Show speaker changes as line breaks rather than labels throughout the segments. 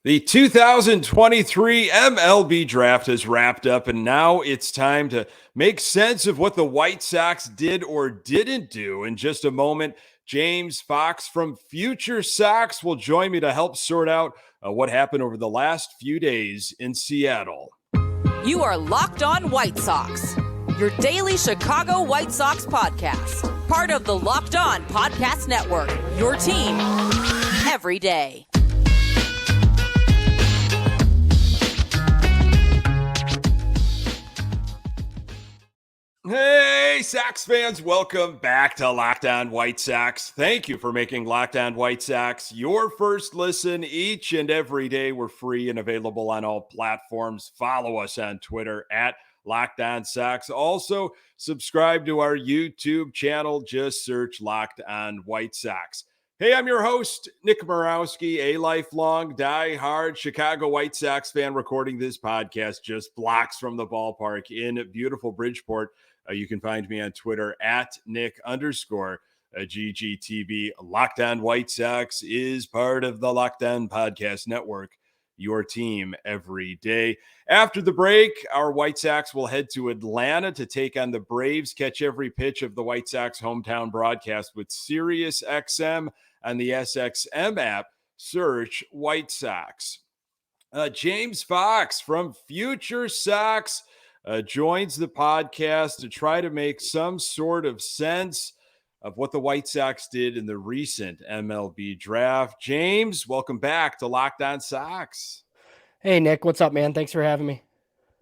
The 2023 MLB Draft has wrapped up, and now it's time to make sense of what the White Sox did or didn't do. In just a moment, James Fox from Future Sox will join me to help sort out what happened over the last few days in Seattle.
You are Locked On White Sox, your daily Chicago White Sox podcast, part of the Locked On Podcast Network, your team every day.
Hey, Sox fans, welcome back to Locked On White Sox. Thank you for making Locked On White Sox your first listen each and every day. We're free and available on all platforms. Follow us on Twitter at Locked On Sox. Also, subscribe to our YouTube channel. Just search Locked On White Sox. Hey, I'm your host, Nick Morawski, a lifelong, die-hard Chicago White Sox fan, recording this podcast just blocks from the ballpark in beautiful Bridgeport. You can find me on Twitter at Nick_GGTV. Locked On White Sox is part of the Locked On Podcast Network, your team every day. After the break, our White Sox will head to Atlanta to take on the Braves. Catch every pitch of the White Sox hometown broadcast with Sirius XM on the SXM app. Search White Sox. James Fox from Future Sox joins the podcast to try to make some sort of sense of what the White Sox did in the recent MLB draft. James, welcome back to Locked On Sox.
Hey, Nick, what's up, man? Thanks for having me.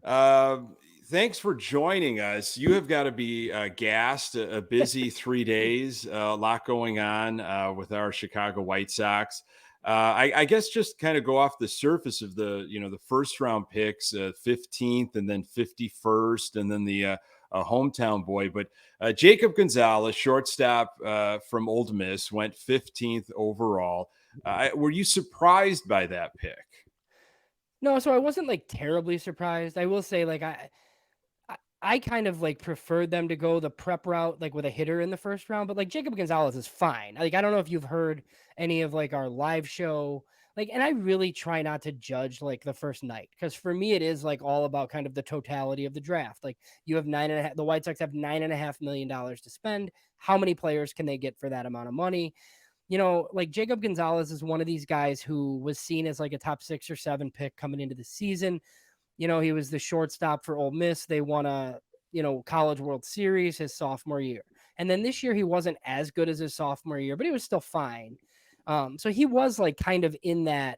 Thanks for joining us. You have got to be gassed, a busy 3 days, a lot going on with our Chicago White Sox. I guess just kind of go off the surface of the first round picks, 15th and then 51st, and then the hometown boy. But Jacob Gonzalez, shortstop from Ole Miss, went 15th overall. Were you surprised by that pick?
No, so I wasn't like terribly surprised. I will say, like, I kind of like preferred them to go the prep route, like with a hitter in the first round, but like Jacob Gonzalez is fine. Like, I don't know if you've heard any of like our live show, like, and I really try not to judge like the first night, because for me, it is like all about kind of the totality of the draft. Like, you have the White Sox have $9.5 million to spend. How many players can they get for that amount of money? Like Jacob Gonzalez is one of these guys who was seen as like a top 6 or 7 pick coming into the season. He was the shortstop for Ole Miss. They won a, College World Series his sophomore year. And then this year he wasn't as good as his sophomore year, but he was still fine. So he was like kind of in that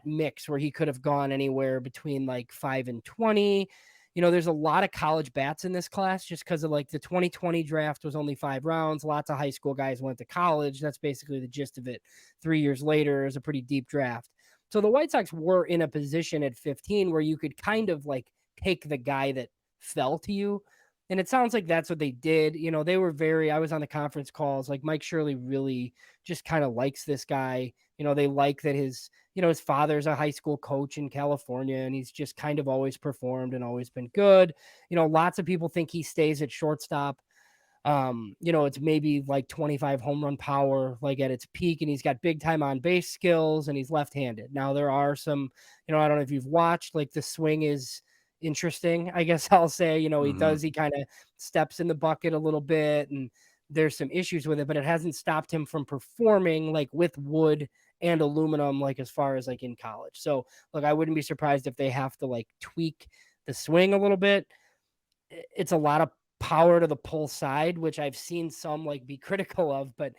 mix where he could have gone anywhere between like 5 and 20. There's a lot of college bats in this class just because of like the 2020 draft was only 5 rounds. Lots of high school guys went to college. That's basically the gist of it. 3 years later, it was a pretty deep draft. So the White Sox were in a position at 15 where you could kind of like take the guy that fell to you. And it sounds like that's what they did. They were I was on the conference calls, like Mike Shirley really just kind of likes this guy. They like that his father's a high school coach in California, and he's just kind of always performed and always been good. Lots of people think he stays at shortstop. It's maybe like 25 home run power, like at its peak, and he's got big time on base skills, and he's left-handed. Now there are some, I don't know if you've watched, like the swing is interesting, I guess I'll say. He kind of steps in the bucket a little bit, and there's some issues with it, but it hasn't stopped him from performing like with wood and aluminum, like as far as like in college. So look, I wouldn't be surprised if they have to like tweak the swing a little bit. It's a lot of power to the pull side, which I've seen some like be critical of, but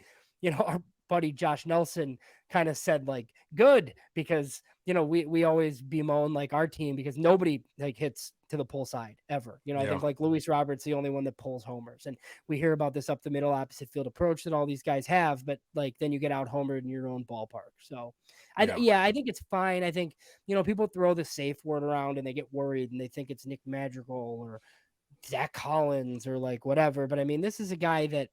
our buddy Josh Nelson kind of said like good, because we always bemoan like our team because nobody like hits to the pull side ever. I think like Luis Roberts the only one that pulls homers, and we hear about this up the middle opposite field approach that all these guys have, but like then you get out homered in your own ballpark. So I think it's fine. I think people throw the safe word around and they get worried and they think it's Nick Madrigal or Zach Collins or like whatever. But I mean, this is a guy that,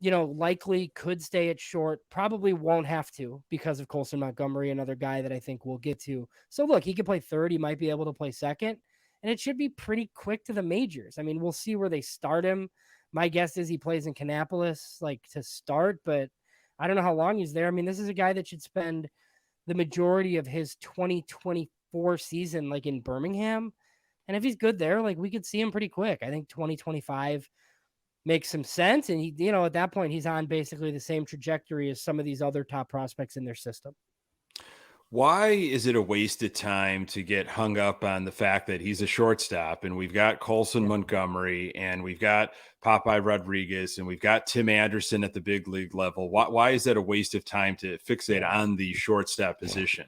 likely could stay at short, probably won't have to because of Colson Montgomery, another guy that I think we'll get to. So look, he could play third. He might be able to play second, and it should be pretty quick to the majors. I mean, we'll see where they start him. My guess is he plays in Kannapolis like to start, but I don't know how long he's there. I mean, this is a guy that should spend the majority of his 2024 season, like in Birmingham. And if he's good there, like we could see him pretty quick. I think 2025 makes some sense. And he, at that point, he's on basically the same trajectory as some of these other top prospects in their system.
Why is it a waste of time to get hung up on the fact that he's a shortstop and we've got Colson Montgomery and we've got Popeye Rodriguez and we've got Tim Anderson at the big league level? Why is that a waste of time to fixate on the shortstop position?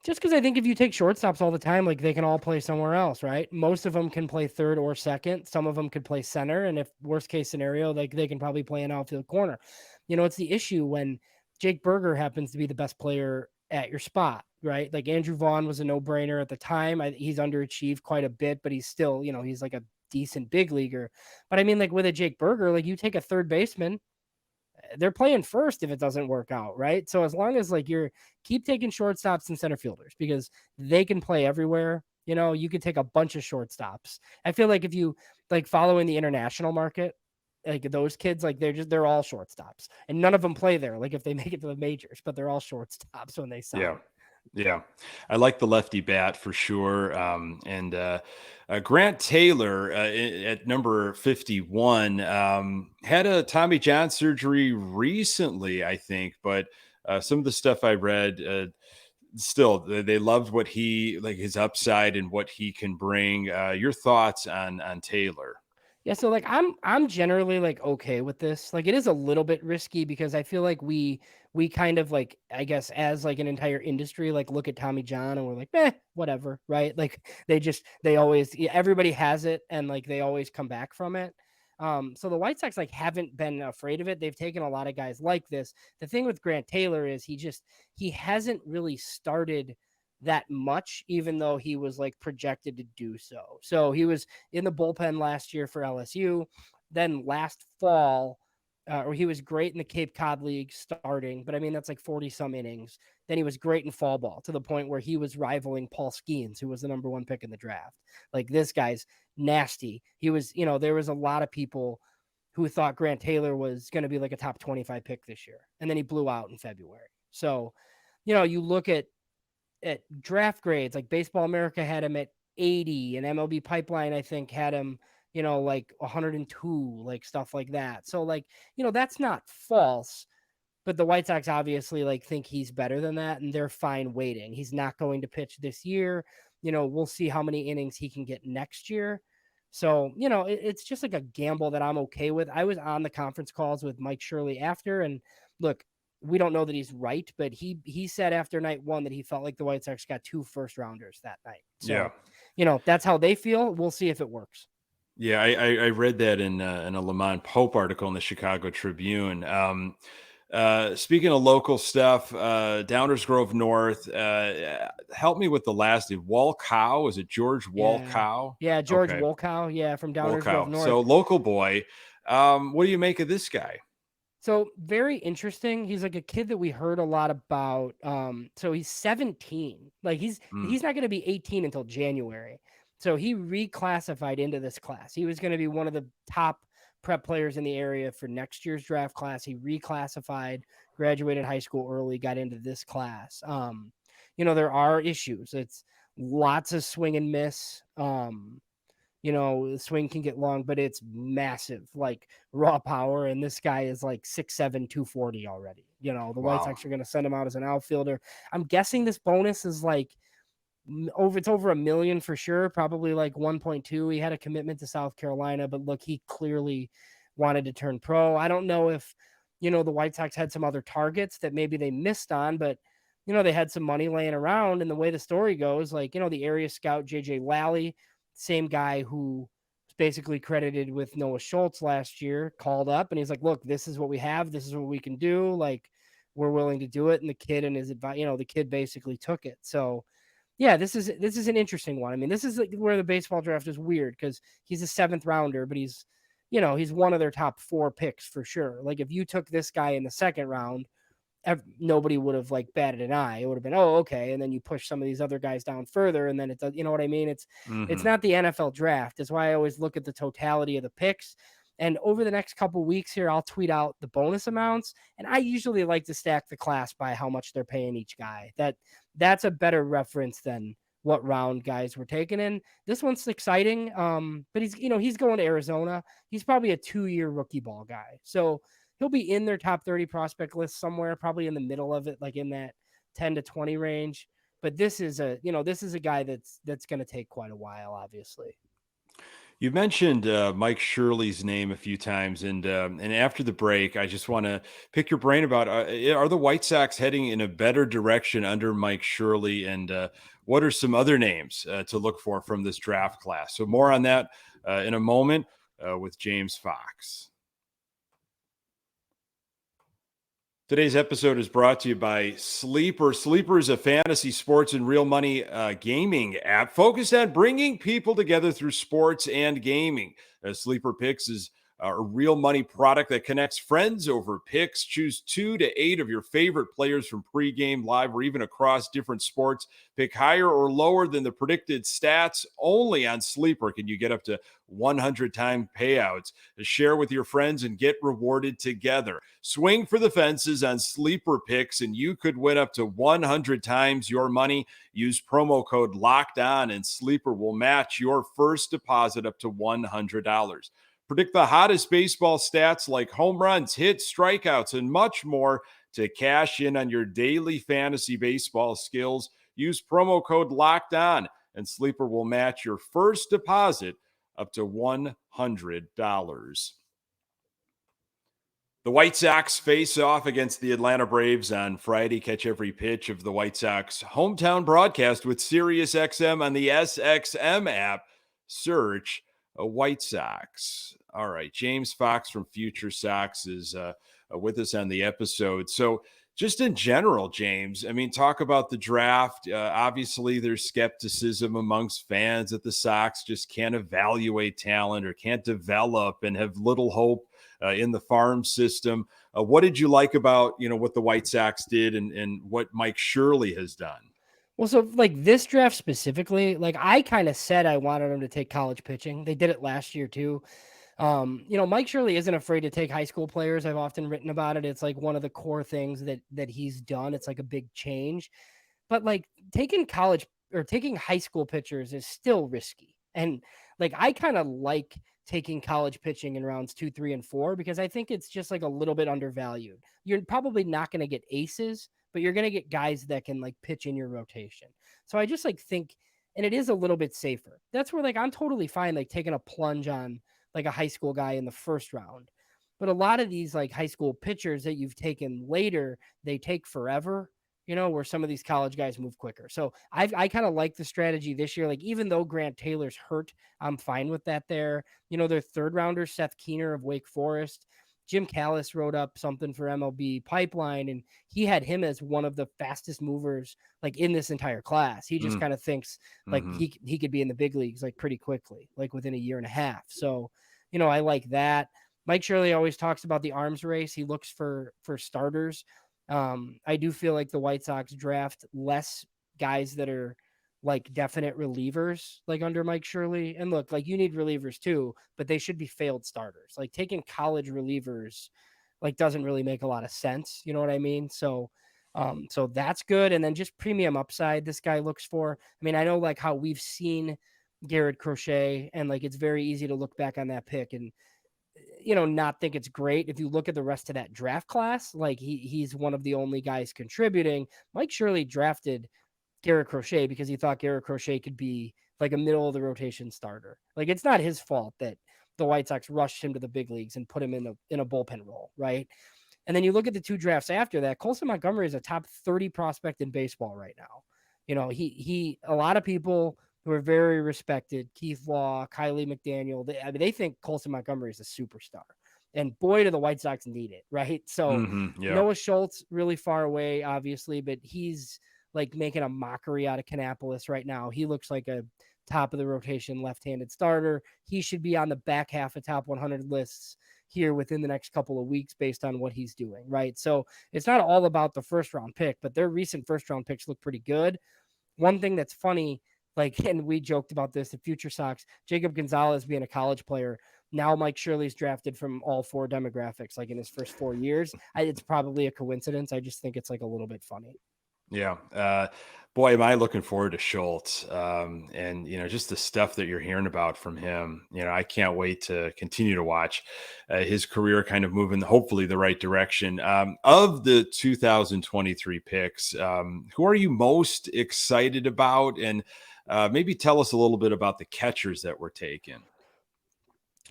Just because I think if you take shortstops all the time, like they can all play somewhere else, right? Most of them can play third or second. Some of them could play center. And if worst case scenario, like they can probably play an outfield corner. It's the issue when Jake Berger happens to be the best player at your spot, right? Like Andrew Vaughn was a no-brainer at the time. He's underachieved quite a bit, but he's still, he's like a decent big leaguer. But I mean, like with a Jake Berger, like you take a third baseman, they're playing first if it doesn't work out, right? So as long as like keep taking shortstops and center fielders because they can play everywhere. You could take a bunch of shortstops. I feel like if you like following the international market, like those kids, like they're all shortstops and none of them play there. Like if they make it to the majors, but they're all shortstops when they sign.
Yeah. I like the lefty bat for sure. Grant Taylor at number 51 had a Tommy John surgery recently, I think, but some of the stuff I read, still they loved what his upside and what he can bring. Your thoughts on Taylor?
Yeah, so like I'm generally like okay with this. Like it is a little bit risky because I feel like we kind of like, I guess as like an entire industry, like look at Tommy John and we're like, whatever, right? Like they always everybody has it and like they always come back from it. So the White Sox like haven't been afraid of it. They've taken a lot of guys like this. The thing with Grant Taylor is he hasn't really started that much, even though he was like projected to do so. So he was in the bullpen last year for LSU. Then last fall, or he was great in the Cape Cod League starting, but I mean, that's like 40 some innings. Then he was great in fall ball to the point where he was rivaling Paul Skeens, who was the number 1 pick in the draft. Like this guy's nasty. He was, there was a lot of people who thought Grant Taylor was going to be like a top 25 pick this year. And then he blew out in February. So, you look at draft grades, like Baseball America had him at 80 and MLB Pipeline, I think, had him, like 102, like stuff like that. So like, that's not false, but the White Sox obviously like think he's better than that and they're fine waiting. He's not going to pitch this year. We'll see how many innings he can get next year. So, it's just like a gamble that I'm okay with. I was on the conference calls with Mike Shirley after, and look, we don't know that he's right, but he said after night 1 that he felt like the White Sox got 2 first rounders that night. So, that's how they feel. We'll see if it works.
Yeah, I read that in a Lamont Pope article in the Chicago Tribune. Speaking of local stuff, Downers Grove North, help me with the last name. Walcow, is it George Walcow?
Yeah, George Walcow. Yeah, from Downers Grove North.
So local boy. What do you make of this guy?
So very interesting. He's like a kid that we heard a lot about. So he's 17. Like he's not going to be 18 until January. So he reclassified into this class. He was going to be one of the top prep players in the area for next year's draft class. He reclassified, graduated high school early, got into this class. There are issues. It's lots of swing and miss. The swing can get long, but it's massive, like raw power. And this guy is like 6'7", 240 already. The White Sox are going to send him out as an outfielder. I'm guessing this bonus is like it's over $1 million for sure, probably like 1.2. He had a commitment to South Carolina, but look, he clearly wanted to turn pro. I don't know if, the White Sox had some other targets that maybe they missed on, but they had some money laying around. And the way the story goes, like, the area scout, JJ Lally, same guy who was basically credited with Noah Schultz last year, called up and he's like, look, this is what we have. This is what we can do. Like, we're willing to do it. And the kid and his advice, the kid basically took it. So yeah, this is an interesting one. I mean, this is like where the baseball draft is weird because he's a 7th rounder, but he's one of their top 4 picks for sure. Like if you took this guy in the 2nd round, nobody would have like batted an eye. It would have been, oh, okay. And then you push some of these other guys down further. And then it's, you know what I mean? It's not the NFL draft. That's why I always look at the totality of the picks. And over the next couple weeks here, I'll tweet out the bonus amounts. And I usually like to stack the class by how much they're paying each guy. That's a better reference than what round guys were taken in. This one's exciting. But he's going to Arizona. He's probably a 2-year rookie ball guy. So he'll be in their top 30 prospect list somewhere, probably in the middle of it, like in that 10 to 20 range. But this is a guy that's going to take quite a while, obviously.
You mentioned Mike Shirley's name a few times, and after the break, I just want to pick your brain about are the White Sox heading in a better direction under Mike Shirley, and what are some other names to look for from this draft class? So more on that in a moment with James Fox. Today's episode is brought to you by Sleeper. Sleeper is a fantasy sports and real money gaming app focused on bringing people together through sports and gaming. Sleeper Picks is a real money product that connects friends over picks. Choose 2 to 8 of your favorite players from pregame, live, or even across different sports. Pick higher or lower than the predicted stats. Only on Sleeper can you get up to 100-time payouts. Share with your friends and get rewarded together. Swing for the fences on Sleeper Picks, and you could win up to 100 times your money. Use promo code LOCKEDON, and Sleeper will match your first deposit up to $100. Predict the hottest baseball stats like home runs, hits, strikeouts, and much more to cash in on your daily fantasy baseball skills. Use promo code Locked On, and Sleeper will match your first deposit up to $100. The White Sox face off against the Atlanta Braves on Friday. Catch every pitch of the White Sox hometown broadcast with SiriusXM on the SXM app. Search a White Sox. All right, James Fox from Future Sox is with us on the episode. So just in general, James, I mean, talk about the draft. Obviously, there's skepticism amongst fans that the Sox just can't evaluate talent or can't develop and have little hope in the farm system. What did you like about, what the White Sox did and what Mike Shirley has done?
Well, so like this draft specifically, like I kind of said I wanted him to take college pitching. They did it last year too. Mike Shirley isn't afraid to take high school players. I've often written about it. It's like one of the core things that he's done. It's like a big change. But like taking high school pitchers is still risky. And like I kind of like taking college pitching in rounds 2, 3, and 4 because I think it's just like a little bit undervalued. You're probably not going to get aces, but you're going to get guys that can like pitch in your rotation. So I just like think, and it is a little bit safer. That's where like I'm totally fine like taking a plunge on like a high school guy in the first round. But a lot of these like high school pitchers that you've taken later, they take forever, where some of these college guys move quicker. So I kind of like the strategy this year. Like even though Grant Taylor's hurt, I'm fine with that there. Their third rounder, Seth Keener of Wake Forest. Jim Callis wrote up something for MLB Pipeline, and he had him as one of the fastest movers like in this entire class. He just kind of thinks like he could be in the big leagues like pretty quickly, like within a year and a half. So, I like that. Mike Shirley always talks about the arms race. He looks for starters. I do feel like the White Sox draft less guys that are like definite relievers, like under Mike Shirley. And look, like you need relievers too, but they should be failed starters. Like taking college relievers, like doesn't really make a lot of sense. You know what I mean? So that's good. And then just premium upside this guy looks for. I mean, I know like how we've seen Garrett Crochet and like, it's very easy to look back on that pick and, not think it's great. If you look at the rest of that draft class, like he's one of the only guys contributing. Mike Shirley drafted Garrett Crochet because he thought Garrett Crochet could be like a middle of the rotation starter. Like it's not his fault that the White Sox rushed him to the big leagues and put him in a bullpen role, right? And then you look at the 2 drafts after that, Colson Montgomery is a top 30 prospect in baseball right now. He a lot of people who are very respected, Keith Law, Kylie McDaniel, they think Colson Montgomery is a superstar. And boy, do the White Sox need it, right? So Noah Schultz really far away, obviously, but he's like making a mockery out of Kannapolis right now. He looks like a top of the rotation left-handed starter. He should be on the back half of top 100 lists here within the next couple of weeks based on what he's doing, right? So it's not all about the first round pick, but their recent first round picks look pretty good. One thing that's funny, like, and we joked about this, the Future Sox, Jacob Gonzalez being a college player, Now Mike Shirley's drafted from all 4 demographics, like in his first 4 years. It's probably a coincidence. I just think it's like a little bit funny.
Yeah. Boy, am I looking forward to Schultz. And, just the stuff that you're hearing about from him, I can't wait to continue to watch his career kind of moving, hopefully, the right direction. Of the 2023 picks, who are you most excited about? And maybe tell us a little bit about the catchers that were taken.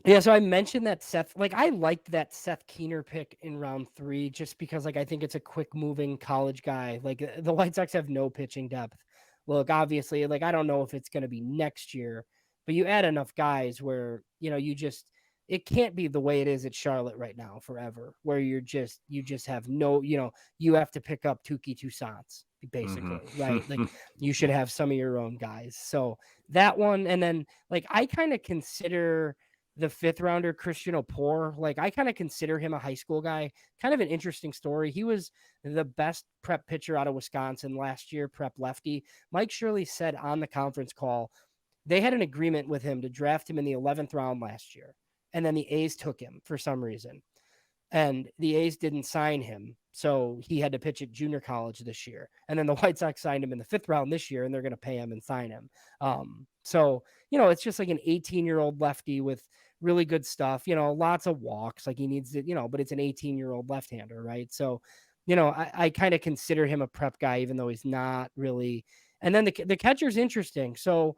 Yeah, so I mentioned that I liked that Seth Keener pick in round 3 just because I think it's a quick moving college guy. The White Sox have no pitching depth. Look, obviously, I don't know if it's going to be next year, but you add enough guys where, it can't be the way it is at Charlotte right now forever, where you just have no, you have to pick up Tuki Toussaint's basically, right? You should have some of your own guys. So that one, and then I kind of consider the 5th rounder, Christian Opor. I kind of consider him a high school guy. Kind of an interesting story. He was the best prep pitcher out of Wisconsin last year, prep lefty. Mike Shirley said on the conference call, they had an agreement with him to draft him in the 11th round last year. And then the A's took him for some reason. And the A's didn't sign him. So he had to pitch at junior college this year. And then the White Sox signed him in the 5th round this year, and they're going to pay him and sign him. So, it's just like an 18-year-old lefty with really good stuff, lots of walks. He needs it, but it's an 18-year-old left-hander, right? So, I kind of consider him a prep guy, even though he's not really. And then the catcher's interesting. So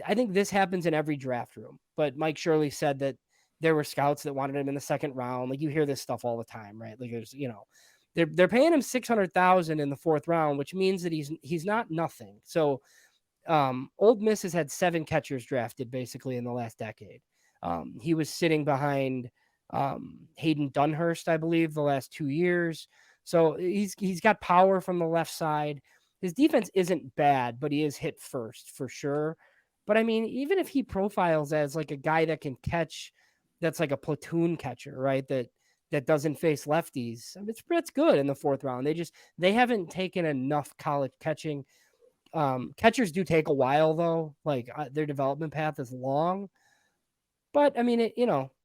I think this happens in every draft room. But Mike Shirley said that there were scouts that wanted him in the 2nd round. You hear this stuff all the time, right? There's, they're paying him $600,000 in the 4th round, which means that he's not nothing. So Ole Miss has had 7 catchers drafted basically in the last decade. He was sitting behind Hayden Dunhurst, I believe, the last 2 years. So he's got power from the left side. His defense isn't bad, but he is hit first for sure. But I mean, even if he profiles as a guy that can catch, that's a platoon catcher, right? That doesn't face lefties. I mean, it's good in the 4th round. They haven't taken enough college catching. Catchers do take a while though. Their development path is long. But I mean,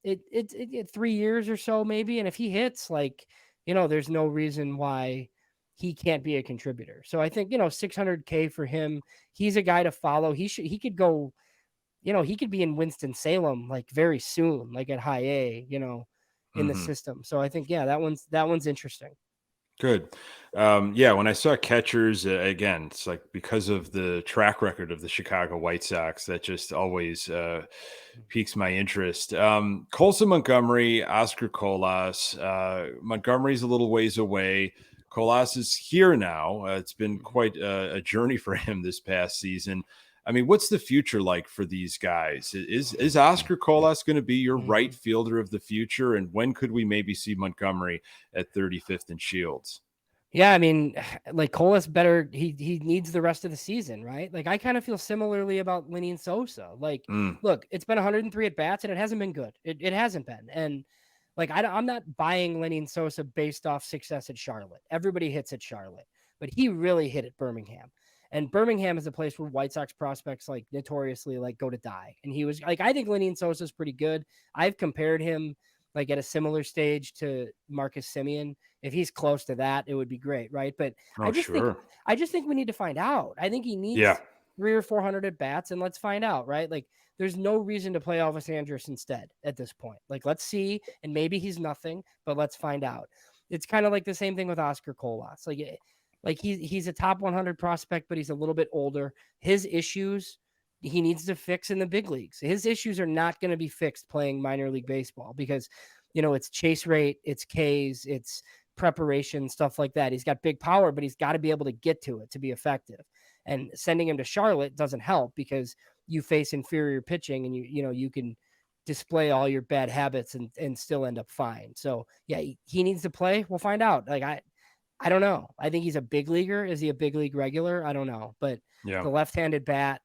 it's 3 years or so maybe. And if he hits, there's no reason why he can't be a contributor. So I think, $600K for him. He's a guy to follow. He could go, he could be in Winston-Salem very soon, at high A, in the system. So I think, that one's interesting.
Good. When I saw catchers, again, it's because of the track record of the Chicago White Sox, that just always piques my interest. Colson Montgomery, Oscar Colas. Montgomery's a little ways away. Colas is here now. It's been quite a journey for him this past season. I mean, what's the future like for these guys? Is Oscar Colas going to be your right fielder of the future? And when could we maybe see Montgomery at 35th and Shields?
Yeah, I mean, Colas better. He needs the rest of the season, right? I kind of feel similarly about Lenyn Sosa. Look, it's been 103 at bats and it hasn't been good. It hasn't been. And I'm not buying Lenyn Sosa based off success at Charlotte. Everybody hits at Charlotte, but he really hit at Birmingham. And Birmingham is a place where White Sox prospects notoriously go to die. And he was I think Lenyn Sosa is pretty good. I've compared him at a similar stage to Marcus Semien. If he's close to that, it would be great, right? But I just think we need to find out. I think he needs 300 or 400 at bats, and let's find out, right? There's no reason to play Elvis Andrus instead at this point. Let's see, and maybe he's nothing, but let's find out. It's kind of the same thing with Oscar Colas. He's a top 100 prospect, but he's a little bit older. His issues he needs to fix in the big leagues. His issues are not going to be fixed playing minor league baseball because, it's chase rate, it's Ks, it's preparation, stuff like that. He's got big power, but he's got to be able to get to it to be effective. And sending him to Charlotte doesn't help because you face inferior pitching and you can display all your bad habits and still end up fine. So yeah, he needs to play. We'll find out. I don't know. I think he's a big leaguer. Is he a big league regular? I don't know. But the left-handed bat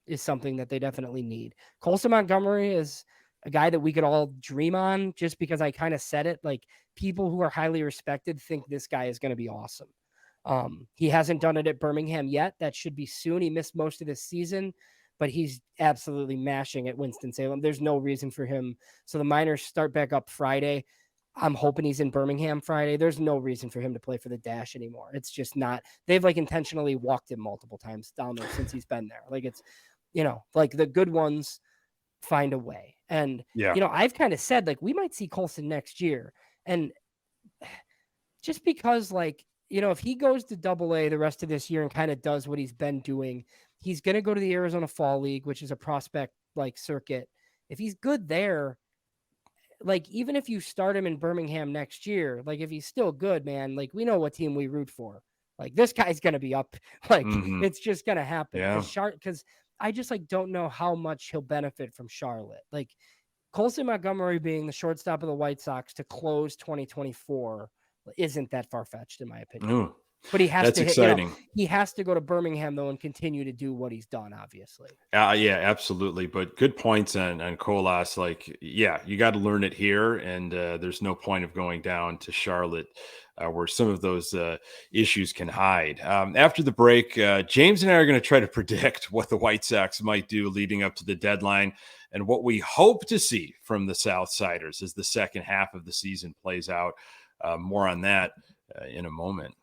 is something that they definitely need. Colson Montgomery is a guy that we could all dream on just because I kind of said it. People who are highly respected think this guy is going to be awesome. He hasn't done it at Birmingham yet. That should be soon. He missed most of this season. but he's absolutely mashing at Winston-Salem. There's no reason for him. So the minors start back up Friday. I'm hoping he's in Birmingham Friday. There's no reason for him to play for the Dash anymore. It's just not. They've like intentionally walked him multiple times down there since he's been there. Like it's, like the good ones find a way. And, I've kind of said like we might see Colson next year. And just because like, if he goes to AA the rest of this year and kind of does what he's been doing, he's going to go to the Arizona Fall League, which is a prospect like circuit. If he's good there, like, even if you start him in Birmingham next year, like if he's still good, man, like we know what team we root for. Like this guy's going to be up. Like it's just going to happen. Because I just like don't know how much he'll benefit from Charlotte. Like Colson Montgomery being the shortstop of the White Sox to close 2024 isn't that far-fetched in my opinion.
Ooh,
but he has
that's
to
exciting.
He has to go to Birmingham though and continue to do what he's done, obviously.
Yeah, absolutely. But good points on Colas. Like, you got to learn it here, and there's no point of going down to Charlotte where some of those issues can hide. After the break, James and I are going to try to predict what the White Sox might do leading up to the deadline and what we hope to see from the Southsiders as the second half of the season plays out. More on that in a moment.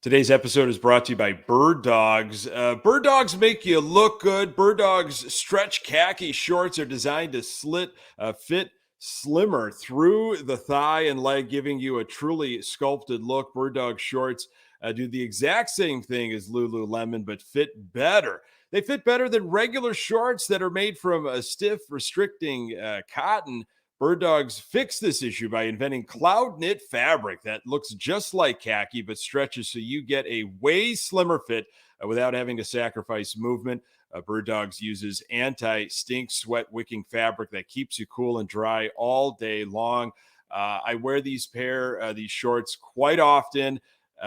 Today's episode is brought to you by Bird Dogs. Bird Dogs make you look good. Bird Dogs stretch khaki shorts are designed to fit slimmer through the thigh and leg, giving you a truly sculpted look. Bird Dog shorts do the exact same thing as Lululemon, but fit better. They fit better than regular shorts that are made from a stiff, restricting cotton. Bird Dogs fixed this issue by inventing cloud knit fabric that looks just like khaki but stretches so you get a way slimmer fit without having to sacrifice movement. Bird Dogs uses anti-stink sweat wicking fabric that keeps you cool and dry all day long. I wear these shorts quite often.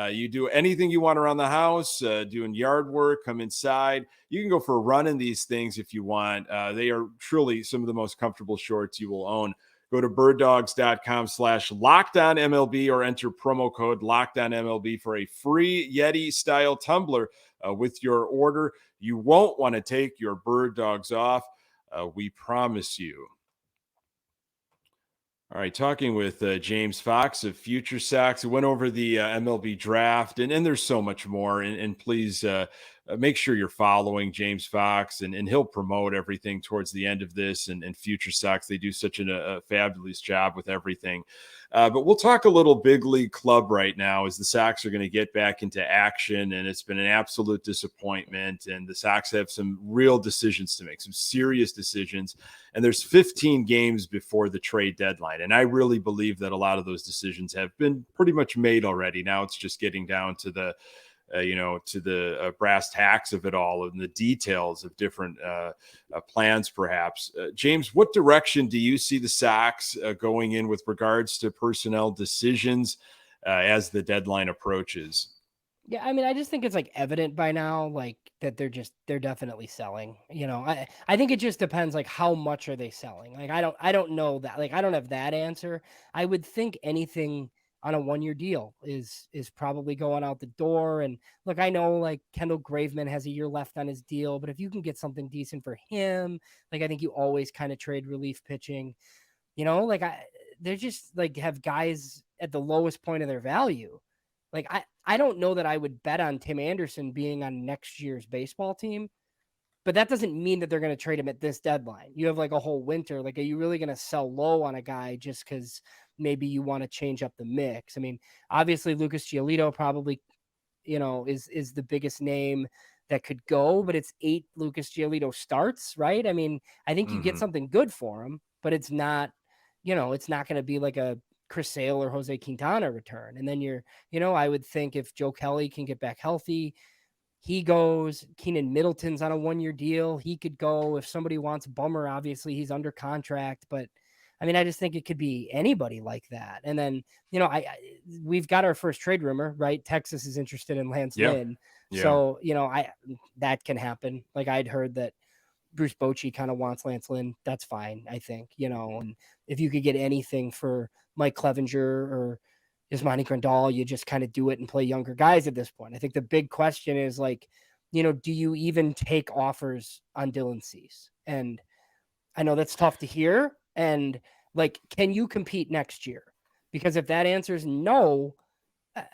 You do anything you want around the house, doing yard work, come inside. You can go for a run in these things if you want. They are truly some of the most comfortable shorts you will own. Go to birddogs.com/LockedOnMLB or enter promo code LockedOnMLB for a free Yeti-style tumbler with your order. You won't want to take your Bird Dogs off. We promise you. All right, talking with James Fox of Future Sox. We went over the MLB Draft, and there's so much more. And please make sure you're following James Fox, and he'll promote everything towards the end of this. And Future Sox, they do such a fabulous job with everything. But we'll talk a little big league club right now as the Sox are going to get back into action, and it's been an absolute disappointment. And the Sox have some real decisions to make, some serious decisions. And there's 15 games before the trade deadline. And I really believe that a lot of those decisions have been pretty much made already. Now it's just getting down to the brass tacks of it all and the details of different plans, perhaps. James, what direction do you see the Sox going in with regards to personnel decisions as the deadline approaches?
Yeah, I mean, I just think it's like evident by now, like that they're definitely selling. I think it just depends, like how much are they selling? Like I don't know that. Like I don't have that answer. I would think anything on a 1-year deal is probably going out the door. And look, I know like Kendall Graveman has a year left on his deal, but if you can get something decent for him, like I think you always kind of trade relief pitching. They're just like have guys at the lowest point of their value. Like I don't know that I would bet on Tim Anderson being on next year's baseball team, but that doesn't mean that they're going to trade him at this deadline. You have like a whole winter. Like, are you really going to sell low on a guy just because maybe you want to change up the mix? I mean, obviously Lucas Giolito probably, is the biggest name that could go, but it's 8 Lucas Giolito starts, right? I mean, I think you get something good for him, but it's not, it's not going to be like a Chris Sale or Jose Quintana return. And then I would think if Joe Kelly can get back healthy, he goes. Keenan Middleton's on a 1-year deal. He could go. If somebody wants Bummer, obviously he's under contract, but I mean, I just think it could be anybody like that. And then, we've got our first trade rumor, right? Texas is interested in Lance Lynn. Yeah. So, that can happen. Like I'd heard that Bruce Bochy kind of wants Lance Lynn. That's fine, I think, and if you could get anything for Mike Clevenger or Yasmani Grandal, you just kind of do it and play younger guys at this point. I think the big question is like, do you even take offers on Dylan Cease? And I know that's tough to hear. And like, can you compete next year? Because if that answer is no,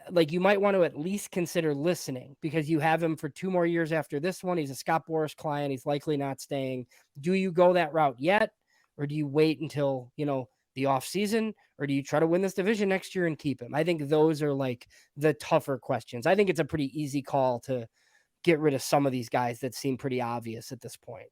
like you might want to at least consider listening, because you have him for 2 more years after this one. He's a Scott Boras client. He's likely not staying. Do you go that route yet? Or do you wait until, the off season, or do you try to win this division next year and keep him? I think those are like the tougher questions. I think it's a pretty easy call to get rid of some of these guys that seem pretty obvious at this point.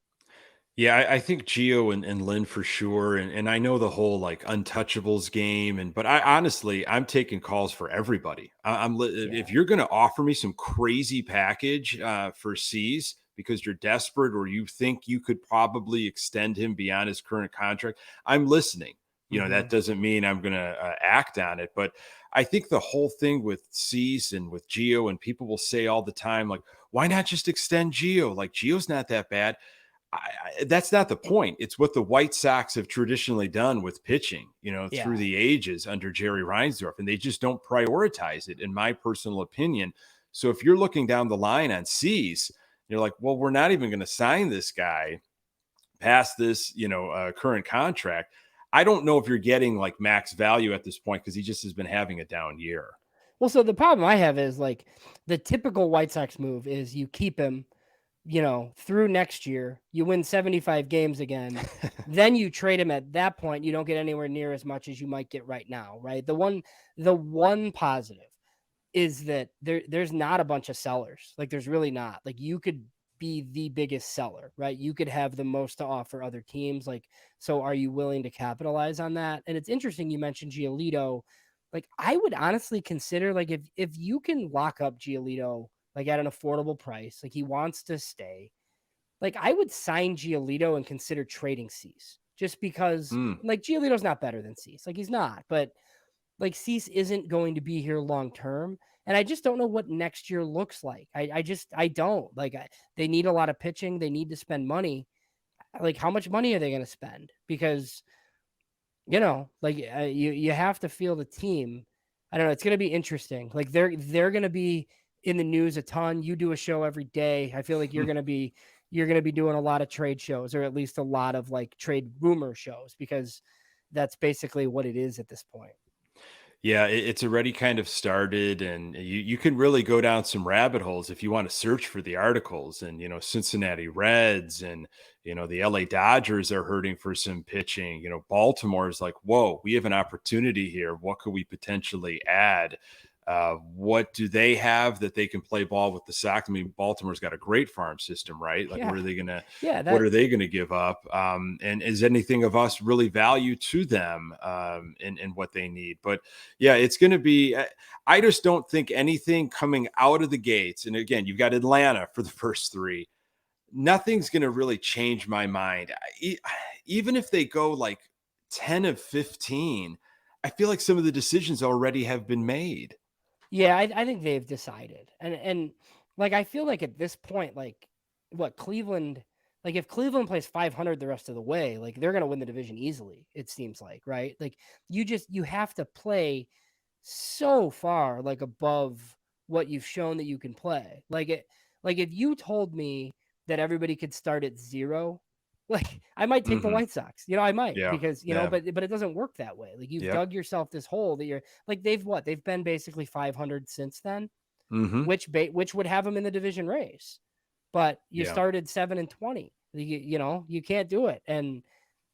Yeah, I think Gio and Lynn for sure. And I know the whole like untouchables game. But I honestly, I'm taking calls for everybody. If
Yeah.
you're going to offer me some crazy package for C's because you're desperate or you think you could probably extend him beyond his current contract, I'm listening. That doesn't mean I'm going to act on it. But I think the whole thing with C's and with Gio, and people will say all the time, like, why not just extend Gio? Like, Gio's not that bad. That's not the point. It's what the White Sox have traditionally done with pitching, through
Yeah.
the ages under Jerry Reinsdorf, and they just don't prioritize it, in my personal opinion. So if you're looking down the line on C's, you're like, well, we're not even going to sign this guy past this, current contract. I don't know if you're getting like max value at this point because he just has been having a down year.
Well, so the problem I have is like the typical White Sox move is you keep him, through next year, you win 75 games again, then you trade him at that point. You don't get anywhere near as much as you might get right now, right? The one positive is that there's not a bunch of sellers. Like there's really not. Like you could be the biggest seller, right? You could have the most to offer other teams. Like, so are you willing to capitalize on that? And it's interesting you mentioned Giolito. Like I would honestly consider, like, if you can lock up Giolito like at an affordable price, like he wants to stay, like I would sign Giolito and consider trading Cease, just because like Giolito's not better than Cease. Like he's not, but like Cease isn't going to be here long term. And I just don't know what next year looks like. I don't like, they need a lot of pitching. They need to spend money. Like how much money are they going to spend? Because, you have to feel the team. I don't know. It's going to be interesting. Like they're going to be in the news a ton. You do a show every day. I feel like you're going to be doing a lot of trade shows, or at least a lot of like trade rumor shows, because that's basically what it is at this point.
Yeah, it's already kind of started, and you can really go down some rabbit holes if you want to search for the articles. And Cincinnati Reds and the LA Dodgers are hurting for some pitching. Baltimore is like, whoa, we have an opportunity here. What could we potentially add? What do they have that they can play ball with the Sox? I mean, Baltimore's got a great farm system, right? Like,
Yeah.
what are they gonna?
Yeah,
What are they going to give up? And is anything of us really value to them in what they need? But yeah, it's going to be. I just don't think anything coming out of the gates. And again, you've got Atlanta for the first 3. Nothing's going to really change my mind. Even if they go like 10 of 15, I feel like some of the decisions already have been made.
Yeah, I think they've decided. And like I feel like at this point, like what Cleveland, like if Cleveland plays 500 the rest of the way, like they're going to win the division easily, it seems like, right? Like you have to play so far like above what you've shown that you can play. Like if you told me that everybody could start at 0, like I might take the White Sox, I might,
Yeah.
because,
Yeah.
but it doesn't work that way. Like you've
Yep.
dug yourself this hole that you're like, they've been basically 500 since then, which would have them in the division race, but you
Yeah.
started 7-20, you can't do it. And,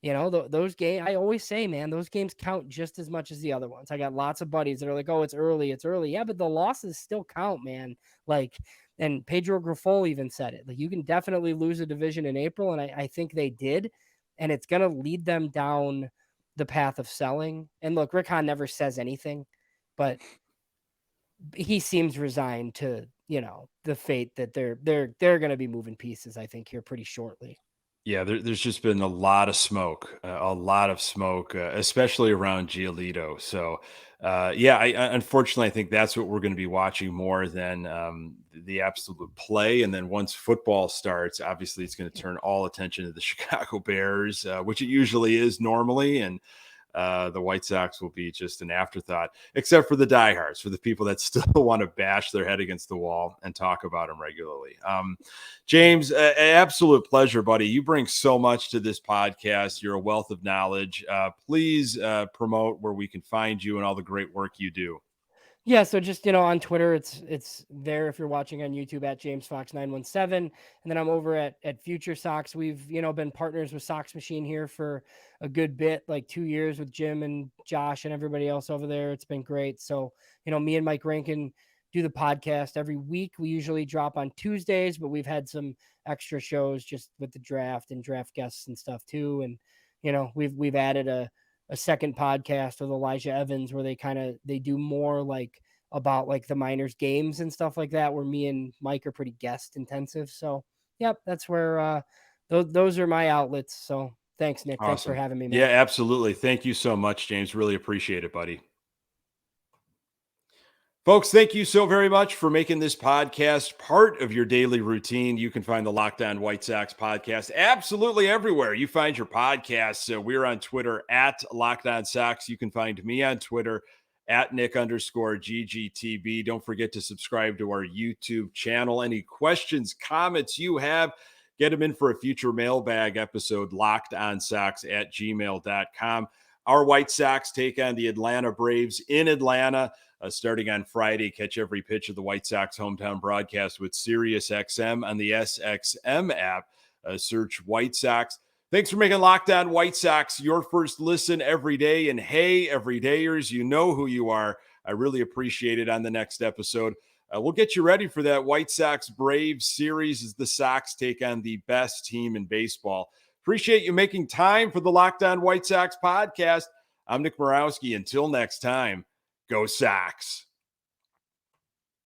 those games, I always say, man, those games count just as much as the other ones. I got lots of buddies that are like, oh, it's early. Yeah, but the losses still count, man. Like, and Pedro Grifol even said it. Like, you can definitely lose a division in April, and I think they did. And it's going to lead them down the path of selling. And look, Rick Hahn never says anything, but he seems resigned to, the fate that they're going to be moving pieces, I think, here pretty shortly.
Yeah, there's just been a lot of smoke, especially around Giolito. So, yeah, unfortunately, I think that's what we're going to be watching more than the absolute play. And then once football starts, obviously, it's going to turn all attention to the Chicago Bears, which it usually is normally. And the White Sox will be just an afterthought, except for the diehards, for the people that still want to bash their head against the wall and talk about them regularly. James, absolute pleasure, buddy. You bring so much to this podcast. You're a wealth of knowledge. Please promote where we can find you and all the great work you do.
Yeah, so just, on Twitter, it's there if you're watching on YouTube at James Fox 917. And then I'm over at Future Sox. We've, been partners with Sox Machine here for a good bit, like 2 years with Jim and Josh and everybody else over there. It's been great. So, me and Mike Rankin do the podcast every week. We usually drop on Tuesdays, but we've had some extra shows just with the draft and draft guests and stuff too. And, we've added a second podcast with Elijah Evans where they do more like about like the minors games and stuff like that, where me and Mike are pretty guest intensive. So yep, that's where those are my outlets. So thanks, Nick.
Awesome.
Thanks for having me, man.
Yeah, absolutely. Thank you so much, James. Really appreciate it, buddy. Folks, thank you so very much for making this podcast part of your daily routine. You can find the Locked On White Sox podcast absolutely everywhere you find your podcasts. We're on Twitter at Locked On Sox. You can find me on Twitter at Nick_GGTB. Don't forget to subscribe to our YouTube channel. Any questions, comments you have, get them in for a future mailbag episode, lockedonsox@gmail.com. Our White Sox take on the Atlanta Braves in Atlanta. Starting on Friday, catch every pitch of the White Sox hometown broadcast with SiriusXM on the SXM app. Search White Sox. Thanks for making Locked On White Sox your first listen every day. And hey, everydayers, you know who you are. I really appreciate it. On the next episode, we'll get you ready for that White Sox Braves series as the Sox take on the best team in baseball. Appreciate you making time for the Locked On White Sox podcast. I'm Nick Morawski. Until next time, go Sox.